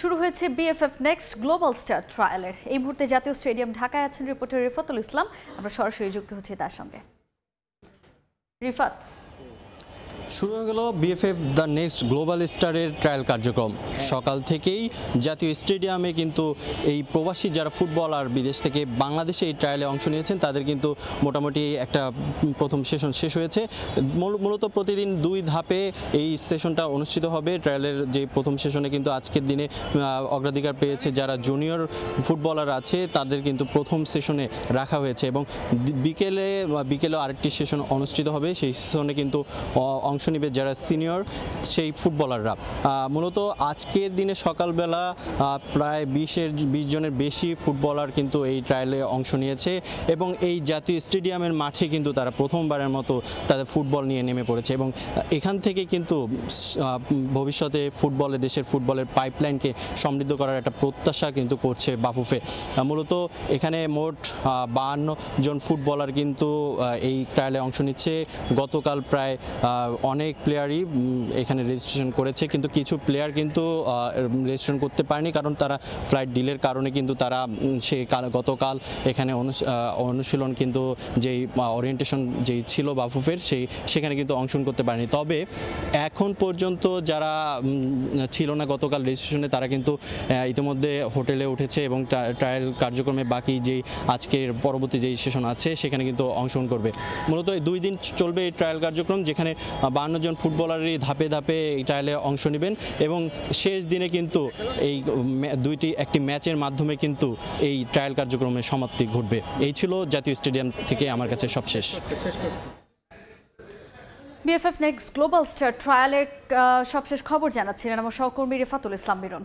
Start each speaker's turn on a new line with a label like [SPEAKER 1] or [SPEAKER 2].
[SPEAKER 1] শুরু হয়েছে BFF next global star ট্রায়ালের এই মুহূর্তে জাতীয় স্টেডিয়াম ঢাকায় আছেন রিপোর্টার রিফাতুল ইসলাম। আমরা সরাসরি যুক্ত হচ্ছি তার সঙ্গে। রিফাত,
[SPEAKER 2] শুরু হয়ে গেল বিএফএফ দ্য নেক্সট গ্লোবাল স্টারের ট্রায়াল কার্যক্রম। সকাল থেকেই জাতীয় স্টেডিয়ামে কিন্তু এই প্রবাসী যারা ফুটবলার বিদেশ থেকে বাংলাদেশে এই ট্রায়ালে অংশ নিয়েছেন তাদের কিন্তু মোটামুটি একটা প্রথম সেশন শেষ হয়েছে। মূলত প্রতিদিন 2 ধাপে এই সেশনটা অনুষ্ঠিত হবে। ট্রায়ালের যে প্রথম সেশনে কিন্তু আজকের দিনে অগ্রাধিকার পেয়েছে যারা জুনিয়র ফুটবলার আছে তাদের কিন্তু প্রথম সেশনে রাখা হয়েছে এবং বিকেলেও আরেকটি সেশন অনুষ্ঠিত হবে। সেই সেশনে কিন্তু অংশ নিবে যারা সিনিয়র সেই ফুটবলাররা। মূলত আজকের দিনে সকালবেলা প্রায় 20 জনের বেশি ফুটবলার কিন্তু এই ট্রায়ালে অংশ নিয়েছে এবং এই জাতীয় স্টেডিয়ামের মাঠে কিন্তু তারা প্রথমবারের মতো তাদের ফুটবল নিয়ে নেমে পড়েছে এবং এখান থেকে কিন্তু ভবিষ্যতে দেশের ফুটবলের পাইপলাইনকে সমৃদ্ধ করার একটা প্রত্যাশা কিন্তু করছে বাফুফে। মূলত এখানে মোট 52 জন ফুটবলার কিন্তু এই ট্রায়ালে অংশ নিচ্ছে। গতকাল প্রায় অনেক প্লেয়ারই এখানে রেজিস্ট্রেশন করেছে, কিন্তু কিছু প্লেয়ার কিন্তু রেজিস্ট্রেশন করতে পারেনি কারণ তারা ফ্লাইট ডিলের কারণে কিন্তু তারা গতকাল এখানে অনুশীলন কিন্তু যেই ওরিয়েন্টেশন যেই ছিল বাফুফের সেখানে কিন্তু অংশগ্রহণ করতে পারেনি। তবে এখন পর্যন্ত যারা ছিল না গতকাল রেজিস্ট্রেশনে তারা কিন্তু ইতিমধ্যে হোটেলে উঠেছে এবং ট্রায়াল কার্যক্রমে বাকি যেই আজকের পরবর্তী যেই সেশন আছে সেখানে কিন্তু অংশগ্রহণ করবে। মূলত 2 দিন চলবে এই ট্রায়াল কার্যক্রম, যেখানে 52 জন ফুটবলারই ধাপে ধাপে এই ট্রায়ালে অংশ নেবেন এবং শেষ দিনে কিন্তু এই একটি ম্যাচের মাধ্যমে কিন্তু এই ট্রায়াল কার্যক্রমের সমাপ্তি ঘটবে। এই ছিল জাতীয় স্টেডিয়াম থেকে আমার কাছে সবশেষ।
[SPEAKER 1] বিএফএফ নেক্সট গ্লোবাল স্টার ট্রায়ালের সবশেষ খবর জানাচ্ছিলেন আমার সহকর্মী রিফাতুল ইসলাম মিরন।